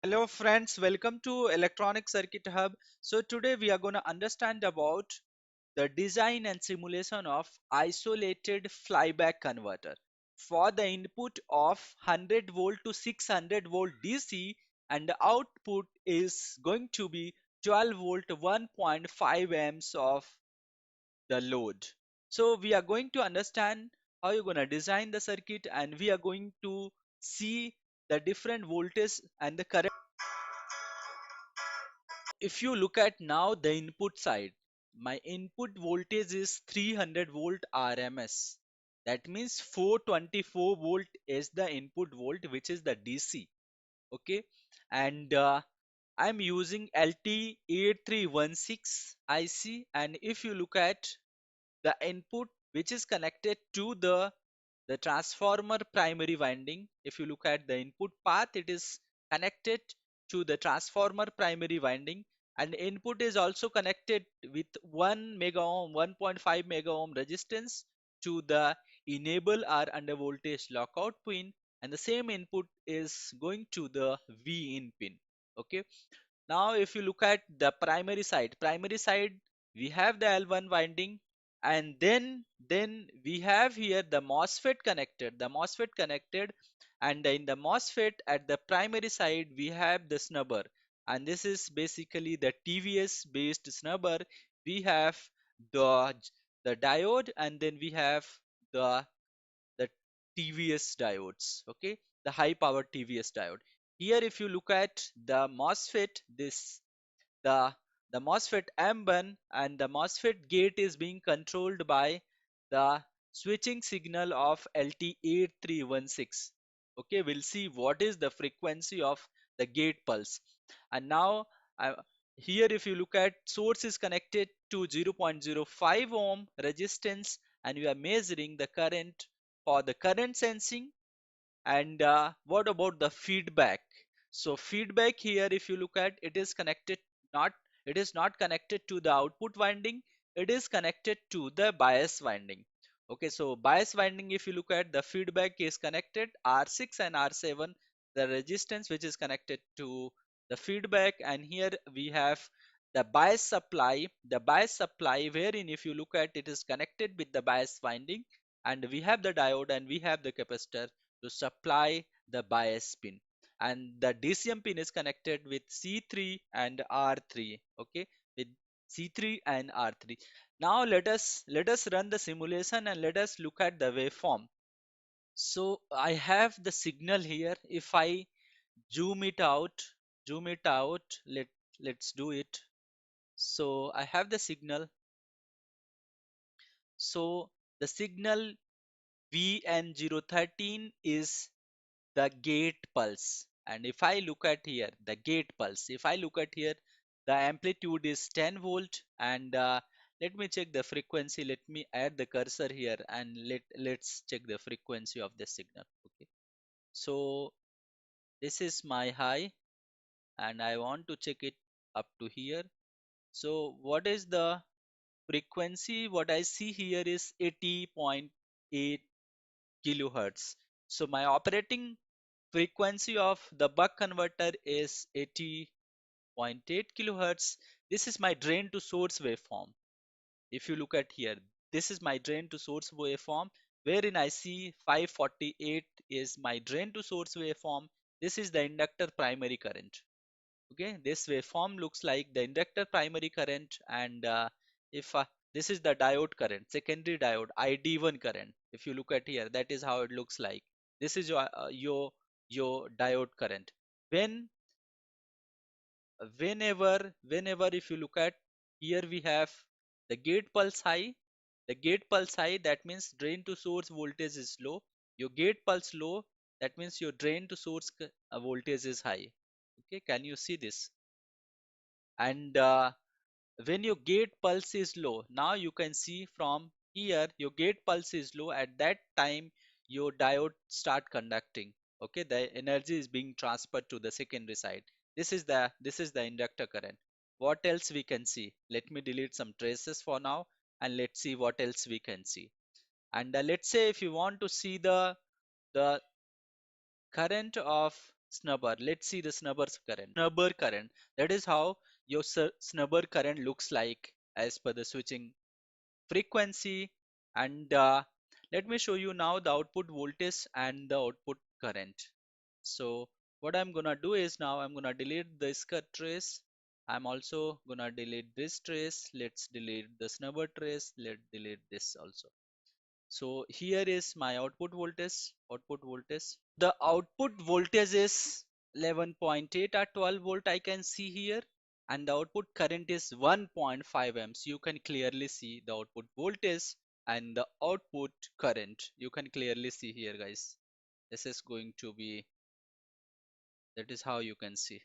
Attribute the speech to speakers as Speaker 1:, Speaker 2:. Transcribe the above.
Speaker 1: Hello friends, welcome to Electronic Circuit Hub. So today we are going to understand about the design and simulation of isolated flyback converter for the input of 100 volt to 600 volt DC, and the output is going to be 12 volt 1.5 amps of the load. So we are going to understand how you're going to design the circuit, and we are going to see the different voltage and the current. If you look at now the input side, my input voltage is 300 volt RMS. That means 424 volt is the input volt, which is the DC. Okay, and I'm using LT8316 IC, and if you look at the input which is connected to the transformer primary winding, if you look at the input path, it is connected to the transformer primary winding, and input is also connected with 1 mega ohm 1.5 mega ohm resistance to the enable or under voltage lockout pin, and the same input is going to the V in pin. Okay, now if you look at the primary side, we have the L1 winding, and then we have here the MOSFET connected, and in the MOSFET at the primary side we have the snubber, and this is basically the TVS based snubber. We have the the diode, and then we have the the TVS diodes, okay, the high power TVS diode. Here, if you look at the MOSFET, the the MOSFET M1 and the MOSFET gate is being controlled by the switching signal of LT8316. Okay, we'll see what is the frequency of the gate pulse. And now I, here if you look at source is connected to 0.05 ohm resistance, and we are measuring the current for the current sensing. And what about the feedback? So feedback here, if you look at, it is connected, not it is not connected to the output winding, it is connected to the bias winding. Okay, so bias winding, if you look at, the feedback is connected R6 and R7, the resistance which is connected to the feedback. And here we have the bias supply wherein if you look at, it is connected with the bias winding, and we have the diode and we have the capacitor to supply the bias pin, and the DCM pin is connected with C3 and R3. Okay, with C3 and R3. Now let us run the simulation and let us look at the waveform. So I have the signal here. If I zoom it out, let's do it. So I have the signal. So the signal VN013 is the gate pulse, and if I look at here the gate pulse, if I look at here, the amplitude is 10 volt, and let me check the frequency. Let me add the cursor here, and let's check the frequency of the signal. Okay, so this is my high, and I want to check it up to here. So what is the frequency? What I see here is 80.8 kilohertz. So my operating frequency of the buck converter is 80.8 kilohertz. This is my drain to source waveform. If you look at here, this is my drain to source waveform, wherein I see 548 is my drain to source waveform. This is the inductor primary current. Okay, this waveform looks like the inductor primary current, and if this is the diode current, secondary diode ID1 current. If you look at here, that is how it looks like. This is your diode current. When whenever if you look at here, we have the gate pulse high. The gate pulse high, that means drain to source voltage is low. Your gate pulse low, that means your drain to source voltage is high. Okay, can you see this? And when your gate pulse is low, now you can see from here your gate pulse is low. At that time your diode start conducting. Okay, the energy is being transferred to the secondary side. This is the inductor current. What else we can see? Let me delete some traces for now, and let's see what else we can see. And let's say if you want to see the current of snubber. Let's see the snubber's current. Snubber current. That is how your snubber current looks like as per the switching frequency. And let me show you now the output voltage and the output current. So what I'm gonna do is now I'm gonna delete this cut trace. I'm also gonna delete this trace. Let's delete the snubber trace. Let's delete this also. So here is my output voltage. Output voltage. The output voltage is 11.8 or 12 volt I can see here, and the output current is 1.5 amps. You can clearly see the output voltage and the output current. You can clearly see here, guys. This is going to be, that is how you can see.